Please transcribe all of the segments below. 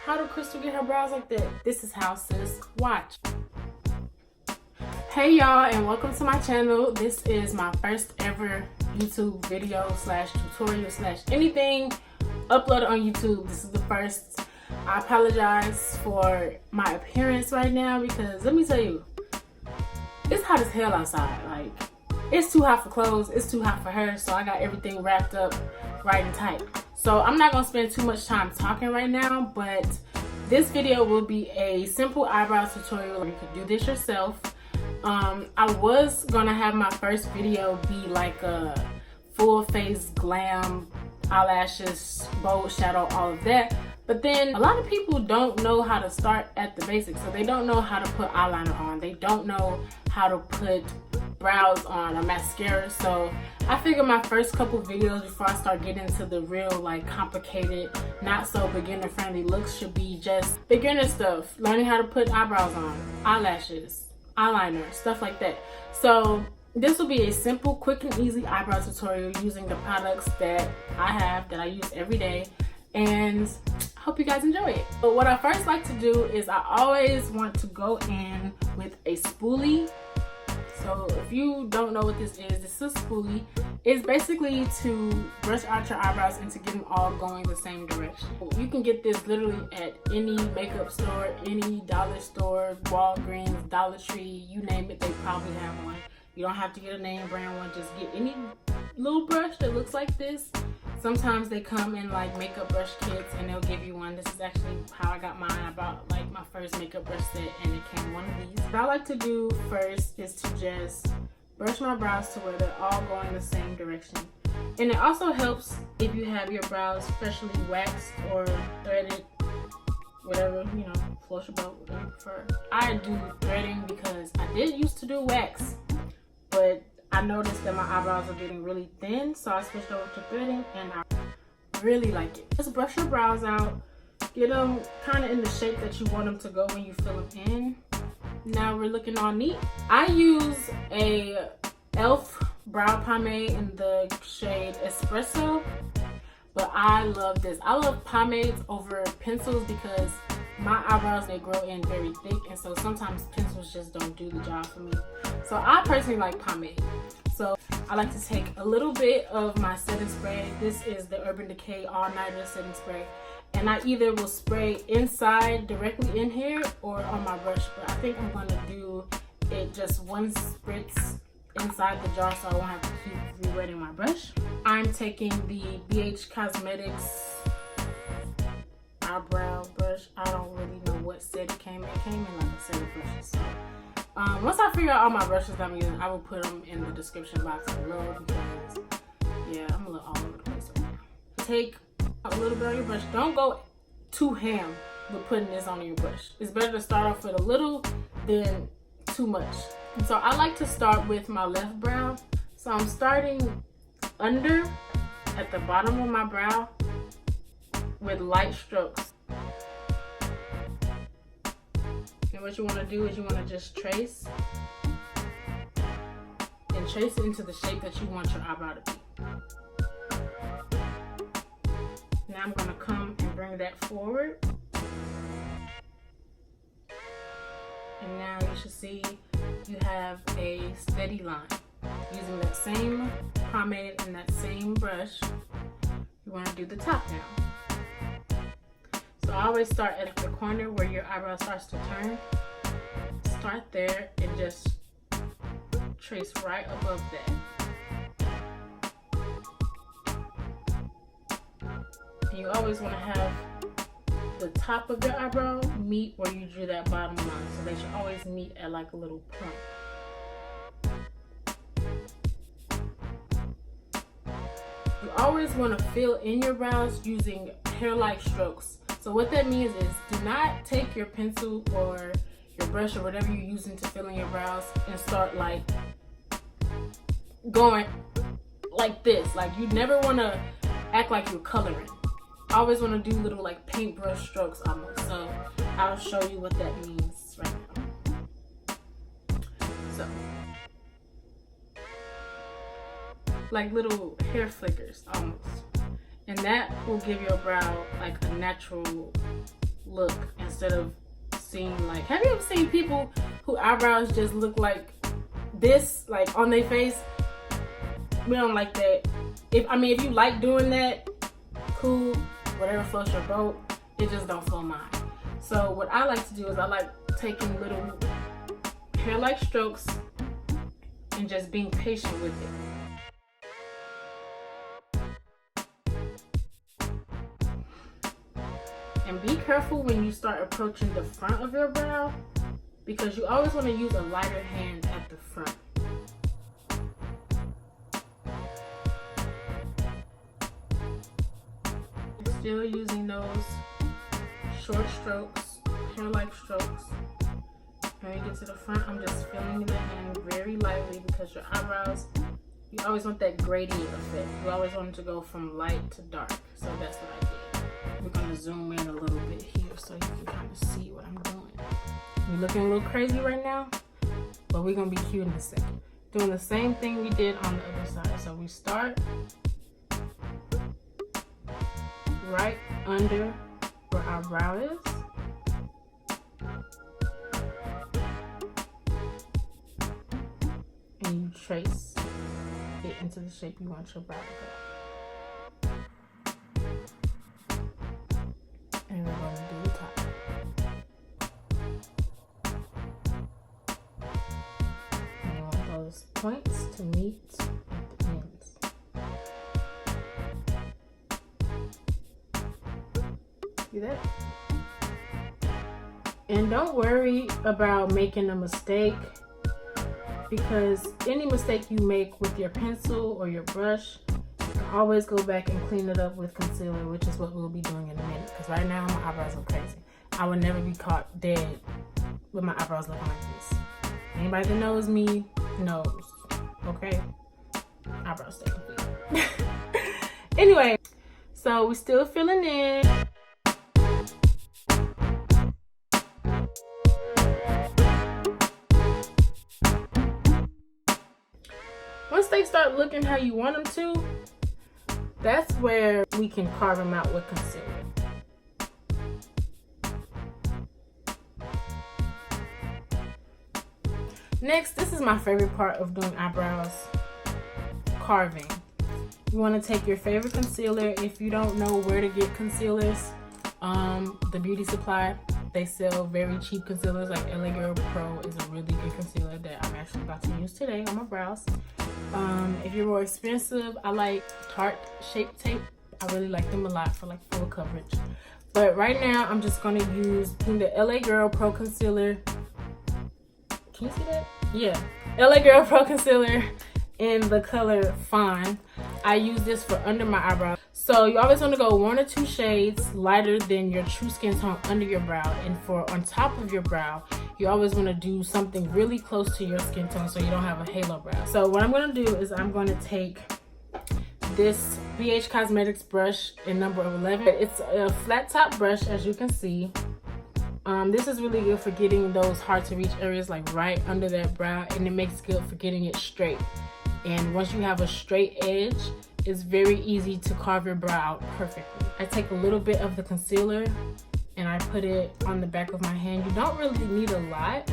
How did Crystal get her brows like that? This is how, sis. Watch. Hey y'all, and welcome to my channel. This is my first ever YouTube video slash tutorial slash anything uploaded on YouTube. This is the first. I apologize for my appearance right now because let me tell you, it's hot as hell outside. Like, it's too hot for clothes, it's too hot for her, so I got everything wrapped up right and tight. So I'm not gonna spend too much time talking right now, but this video will be a simple eyebrow tutorial. You can do this yourself. I was gonna have my first video be like a full face glam, eyelashes, bold shadow, all of that. But then a lot of people don't know how to start at the basics. So they don't know how to put eyeliner on. They don't know how to put brows on or mascara. So I figured my first couple videos before I start getting into the real like complicated, not so beginner friendly looks should be just beginner stuff. Learning how to put eyebrows on, eyelashes, eyeliner, stuff like that. So this will be a simple, quick and easy eyebrow tutorial using the products that I have, that I use every day. And I hope you guys enjoy it. But what I first like to do is I always want to go in with a spoolie. So if you don't know what this is a spoolie. It's basically to brush out your eyebrows and to get them all going the same direction. You can get this literally at any makeup store, any dollar store, Walgreens, Dollar Tree, you name it, they probably have one. You don't have to get a name brand one, just get any little brush that looks like this. Sometimes they come in like makeup brush kits and they'll give you one. This is actually how I got mine. I bought like my first makeup brush set and it came one of these. What I like to do first is to just brush my brows to where they're all going the same direction. And it also helps if you have your brows freshly waxed or threaded, whatever, you know, flush about, whatever you prefer. I do threading because I did used to do wax, but I noticed that my eyebrows are getting really thin, so I switched over to threading and I really like it. Just brush your brows out, get them kind of in the shape that you want them to go when you fill them in. Now we're looking all neat. I use a e.l.f. brow pomade in the shade Espresso, but I love this. I love pomades over pencils because my eyebrows, they grow in very thick, and so sometimes pencils just don't do the job for me. So I personally like pomade. So I like to take a little bit of my setting spray. This is the Urban Decay All Nighter setting spray. And I either will spray inside directly in here or on my brush, but I think I'm gonna do it just one spritz inside the jar so I won't have to keep rewetting my brush. I'm taking the BH Cosmetics eyebrow brush. I don't really know what set it came in. It came in like a set of brushes. So, once I figure out all my brushes that I'm using, I will put them in the description box below because, yeah, I'm a little all over the place right now. Take a little bit on your brush. Don't go too ham with putting this on your brush. It's better to start off with a little than too much. And so I like to start with my left brow. So I'm starting under at the bottom of my brow with light strokes. And what you want to do is you want to just trace and trace it into the shape that you want your eyebrow to be. Now I'm going to come and bring that forward. And now you should see you have a steady line. Using that same pomade and that same brush, you want to do the top now. So I always start at the corner where your eyebrow starts to turn. Start there and just trace right above that. And you always want to have the top of your eyebrow meet where you drew that bottom line. So they should always meet at like a little point. You always want to fill in your brows using hair-like strokes. So what that means is do not take your pencil or your brush or whatever you're using to fill in your brows and start like going like this. Like you never want to act like you're coloring. Always want to do little like paintbrush strokes almost. So I'll show you what that means right now. So like little hair flickers almost. And that will give your brow like a natural look instead of seeing like, have you ever seen people who eyebrows just look like this, like on their face? We don't like that. If you like doing that, cool, whatever floats your boat. It just don't flow mine. So what I like to do is I like taking little hair-like strokes and just being patient with it. And be careful when you start approaching the front of your brow, because you always want to use a lighter hand at the front. Still using those short strokes, hair-like strokes. When you get to the front, I'm just filling the hand very lightly, because your eyebrows, you always want that gradient effect. You always want them to go from light to dark. So that's what I did. We're going to zoom in a little bit here so you can kind of see what I'm doing. You're looking a little crazy right now, but we're going to be cute in a second. Doing the same thing we did on the other side. So we start right under where our brow is. And you trace it into the shape you want your brow to go. And we're going to do the top. And you want those points to meet at the ends. See that? And don't worry about making a mistake, because any mistake you make with your pencil or your brush, you can always go back and clean it up with concealer, which is what we'll be doing in a minute. Because right now my eyebrows are crazy. I would never be caught dead with my eyebrows looking like this. Anybody that knows me knows, okay? Eyebrows stay complete. Anyway, so we're still filling in. Once they start looking how you want them to, that's where we can carve them out with concealer. Next, this is my favorite part of doing eyebrows, carving. You want to take your favorite concealer. If you don't know where to get concealers, the beauty supply, they sell very cheap concealers. Like LA Girl Pro is a really good concealer that I'm actually about to use today on my brows. If you're more expensive, I like Tarte Shape Tape. I really like them a lot for like full coverage. But right now, I'm just going to use the LA Girl Pro Concealer. Can you see that? Yeah. LA Girl Pro Concealer in the color Fawn. I use this for under my eyebrow. So you always want to go 1 or 2 shades lighter than your true skin tone under your brow. And for on top of your brow, you always want to do something really close to your skin tone so you don't have a halo brow. So what I'm going to do is I'm going to take this BH Cosmetics brush in number 11. It's a flat top brush, as you can see. This is really good for getting those hard to reach areas like right under that brow, and it makes good for getting it straight. And once you have a straight edge, it's very easy to carve your brow out perfectly. I take a little bit of the concealer and I put it on the back of my hand. You don't really need a lot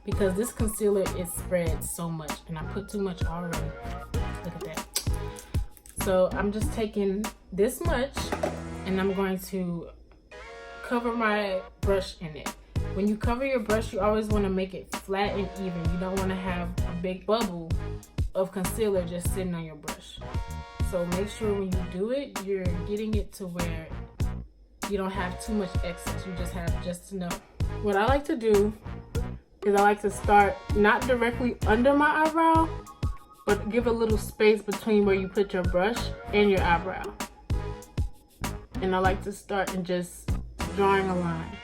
because this concealer is spread so much, and I put too much already. Look at that. So I'm just taking this much and I'm going to cover my brush in it. When you cover your brush, you always want to make it flat and even. You don't want to have a big bubble of concealer just sitting on your brush. So make sure when you do it, you're getting it to where you don't have too much excess. You just have just enough. What I like to do is I like to start not directly under my eyebrow, but give a little space between where you put your brush and your eyebrow. And I like to start and just drawing a line.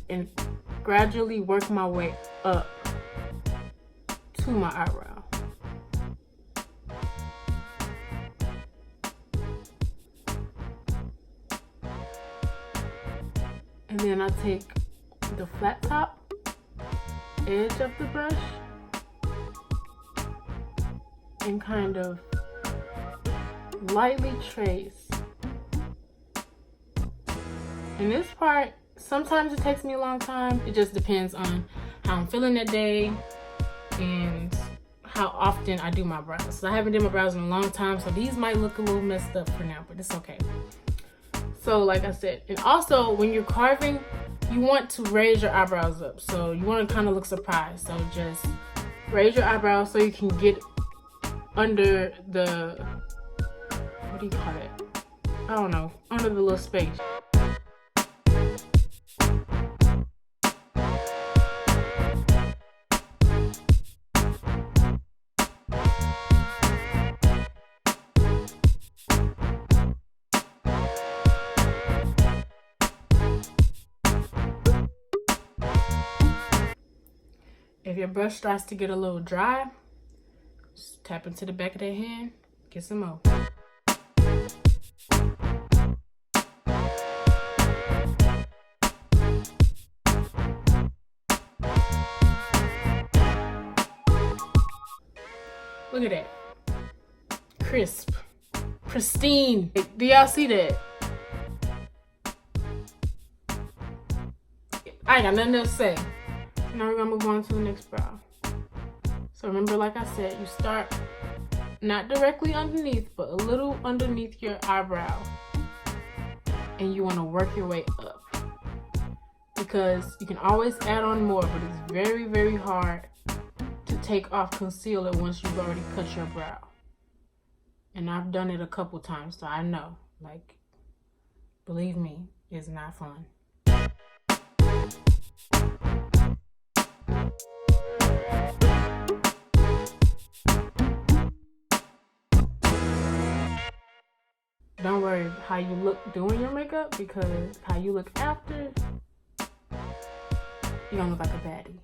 And gradually work my way up to my eyebrow. And then I take the flat top edge of the brush and kind of lightly trace And this part, sometimes it takes me a long time. It just depends on how I'm feeling that day and how often I do my brows. So I haven't done my brows in a long time, so these might look a little messed up for now, but it's okay. So like I said, and also when you're carving, you want to raise your eyebrows up. So you want to kind of look surprised. So just raise your eyebrows so you can get under the, what do you call it? I don't know, under the little space. If your brush starts to get a little dry, just tap into the back of that hand, get some more. Look at that. Crisp. Pristine. Do y'all see that? I ain't got nothing else to say. Now we're gonna move on to the next brow. So remember, like I said, you start not directly underneath, but a little underneath your eyebrow. And you wanna work your way up. Because you can always add on more, but it's very, very hard to take off concealer once you've already cut your brow. And I've done it a couple times, so I know, like, believe me, it's not fun. Don't worry how you look doing your makeup, because how you look after, you're gonna look like a baddie.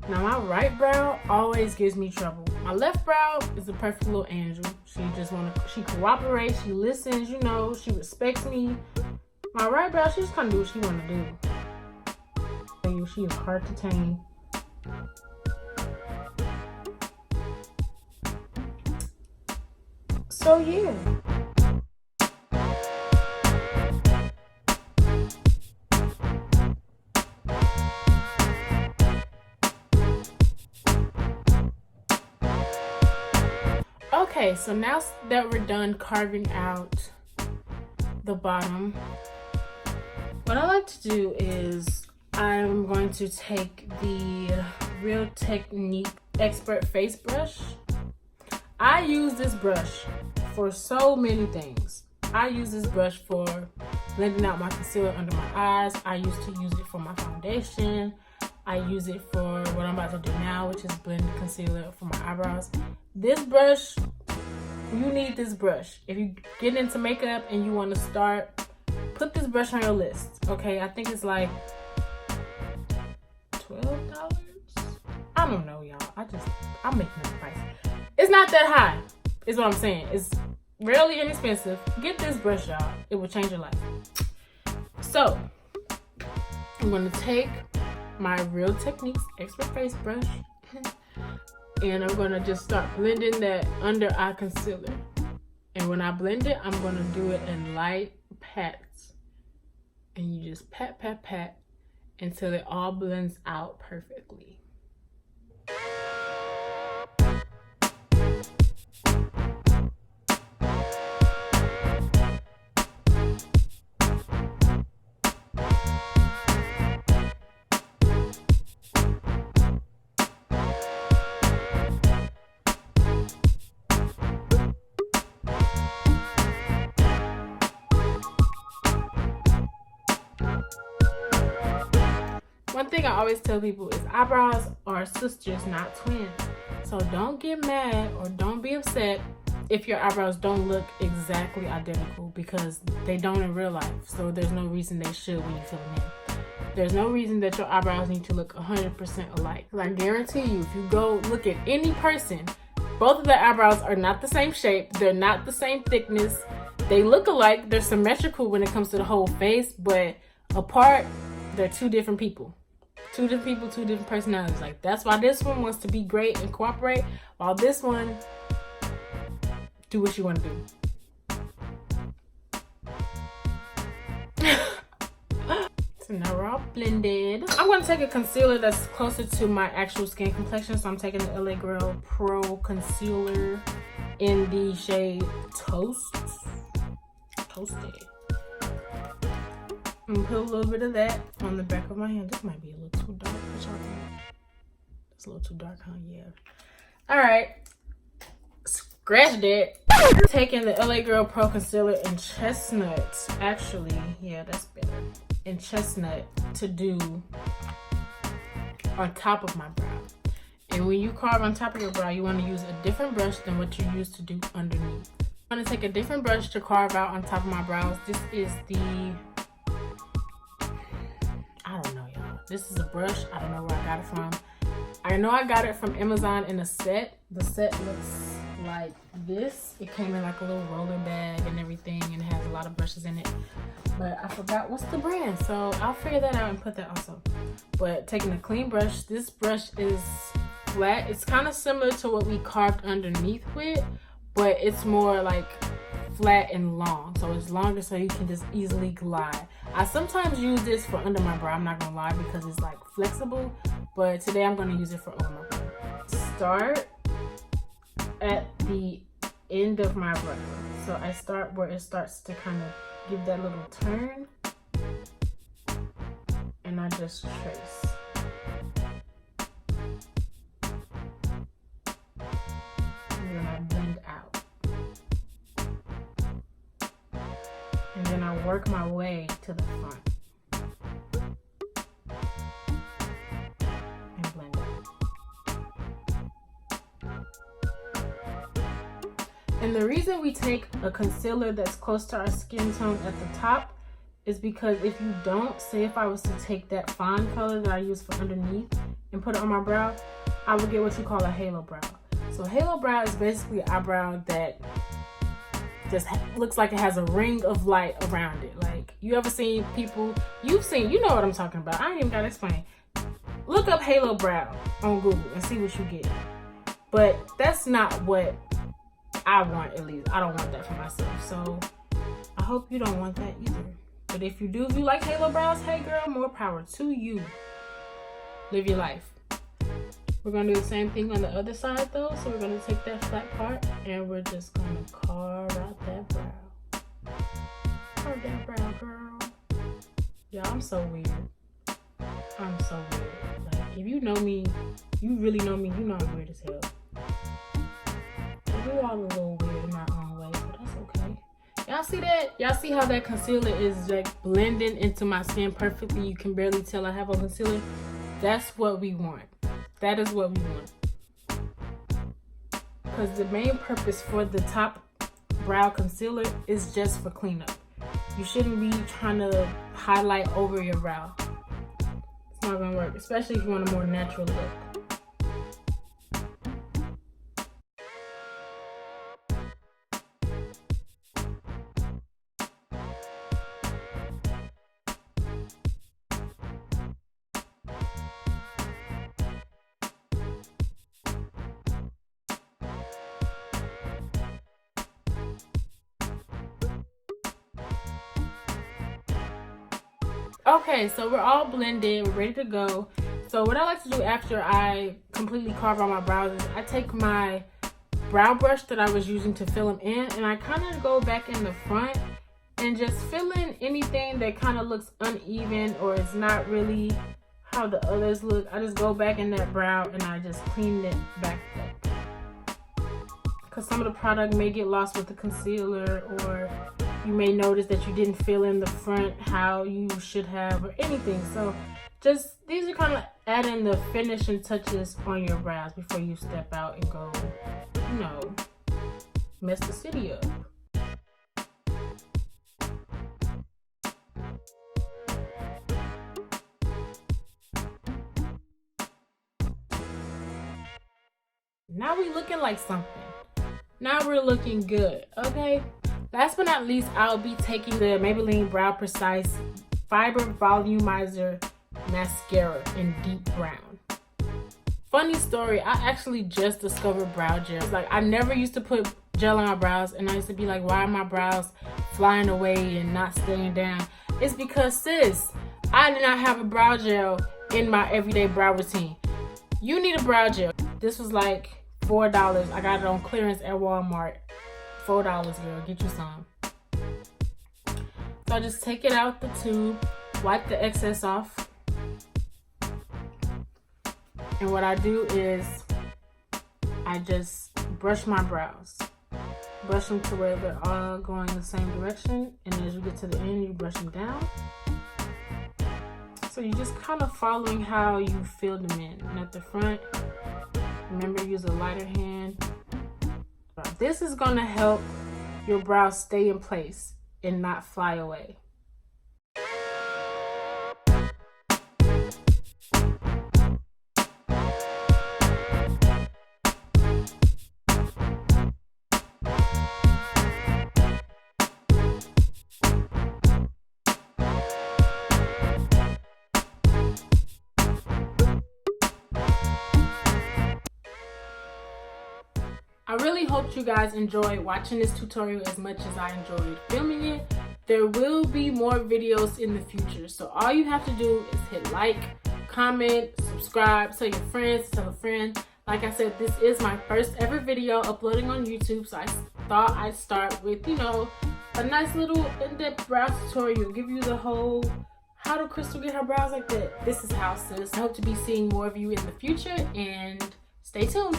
Now my right brow always gives me trouble. My left brow is a perfect little angel. She cooperates, she listens, you know, she respects me. My right brow, she just kind of do what she want to do. She is hard to tame. So yeah. Okay, so now that we're done carving out the bottom, what I like to do is I'm going to take the Real Technique Expert Face Brush. I use this brush for so many things. I use this brush for blending out my concealer under my eyes. I used to use it for my foundation. I use it for what I'm about to do now, which is blend concealer for my eyebrows. This brush, you need this brush. If you get into makeup and you want to start, put this brush on your list, okay? I think it's like $12. I don't know, y'all. I'm making up price. It's not that high, is what I'm saying. It's really inexpensive. Get this brush, y'all. It will change your life. So, I'm gonna take my Real Techniques Expert Face Brush and I'm gonna just start blending that under eye concealer. And when I blend it, I'm gonna do it in light pats. And you just pat, pat, pat until it all blends out perfectly. One thing I always tell people is eyebrows are sisters, not twins. So don't get mad or don't be upset if your eyebrows don't look exactly identical, because they don't in real life. So there's no reason they should when you fill them in. There's no reason that your eyebrows need to look 100% alike. I guarantee you, if you go look at any person, both of their eyebrows are not the same shape. They're not the same thickness. They look alike. They're symmetrical when it comes to the whole face, but apart, they're two different people. Two different people, two different personalities. Like, that's why this one wants to be great and cooperate, while this one, do what you want to do. So now we're all blended. I'm going to take a concealer that's closer to my actual skin complexion. So I'm taking the LA Girl Pro Concealer in the shade Toasted. I'm gonna put a little bit of that on the back of my hand. This might be a little too dark. What y'all think? It's a little too dark, huh? Yeah. All right. Scratch that. Taking the LA Girl Pro Concealer in Chestnut. Actually, yeah, that's better. In Chestnut to do on top of my brow. And when you carve on top of your brow, you want to use a different brush than what you used to do underneath. I'm going to take a different brush to carve out on top of my brows. This is the... I don't know, y'all. This is a brush. I don't know where I got it from. I know I got it from Amazon in a set. The set looks like this. It came in like a little roller bag and everything, and it has a lot of brushes in it. But I forgot what's the brand, so I'll figure that out and put that also. But taking a clean brush, this brush is flat. It's kind of similar to what we carved underneath with, but it's more like flat and long. So it's longer so you can just easily glide. I sometimes use this for under my brow, I'm not gonna lie, because it's like flexible. But today I'm gonna use it for over my brow. Start at the end of my brow. So I start where it starts to kind of give that little turn. And I just trace. And then I blend out. And then I work my way to the front. And blend out. And the reason we take a concealer that's close to our skin tone at the top is because if you don't, say if I was to take that fawn color that I use for underneath and put it on my brow, I would get what you call a halo brow. So halo brow is basically an eyebrow that just looks like it has a ring of light around it. Like, you ever seen people, you know what I'm talking about. I ain't even gotta explain. Look up halo brow on Google and see what you get. But that's not what I want, at least. I don't want that for myself. So I hope you don't want that either. But if you do, if you like halo brows, hey girl, more power to you. Live your life. We're gonna do the same thing on the other side though. So we're gonna take that flat part and we're just gonna carve out that brow. Carve that brow, girl. Y'all, I'm so weird. I'm so weird. Like, if you know me, you really know me, you know I'm weird as hell. We're all a little weird in our own way, but that's okay. Y'all see that? Y'all see how that concealer is like blending into my skin perfectly? You can barely tell I have a concealer. That's what we want. That is what we want. Because the main purpose for the top brow concealer is just for cleanup. You shouldn't be trying to highlight over your brow. It's not gonna work, especially if you want a more natural look. Okay, so we're all blended, we're ready to go. So what I like to do after I completely carve out my brows is I take my brow brush that I was using to fill them in, and I kind of go back in the front and just fill in anything that kind of looks uneven or is not really how the others look. I just go back in that brow and I just clean it back up. Because some of the product may get lost with the concealer, or you may notice that you didn't fill in the front how you should have, or anything. So just, these are kind of adding the finishing touches on your brows before you step out and go, you know, mess the city up. Now we looking like something. Now we're looking good, okay? Last but not least, I'll be taking the Maybelline Brow Precise Fiber Volumizer Mascara in deep brown. Funny story, I actually just discovered brow gel. Like, I never used to put gel on my brows, and I used to be like, why are my brows flying away and not staying down? It's because, sis, I did not have a brow gel in my everyday brow routine. You need a brow gel. This was like $4. I got it on clearance at Walmart. $4, girl. Get you some. So I just take it out the tube, wipe the excess off. And what I do is I just brush my brows. Brush them to where they're all going the same direction. And as you get to the end, you brush them down. So you're just kind of following how you fill them in. And at the front, remember, use a lighter hand. This is going to help your brows stay in place and not fly away. I really hope you guys enjoyed watching this tutorial as much as I enjoyed filming it. There will be more videos in the future, so all you have to do is hit like, comment, subscribe, tell your friends, tell a friend. Like I said, this is my first ever video uploading on YouTube, so I thought I'd start with, you know, a nice little in-depth brow tutorial, give you the whole how do Crystal get her brows like that. This is how, sis. I hope to be seeing more of you in the future, and stay tuned.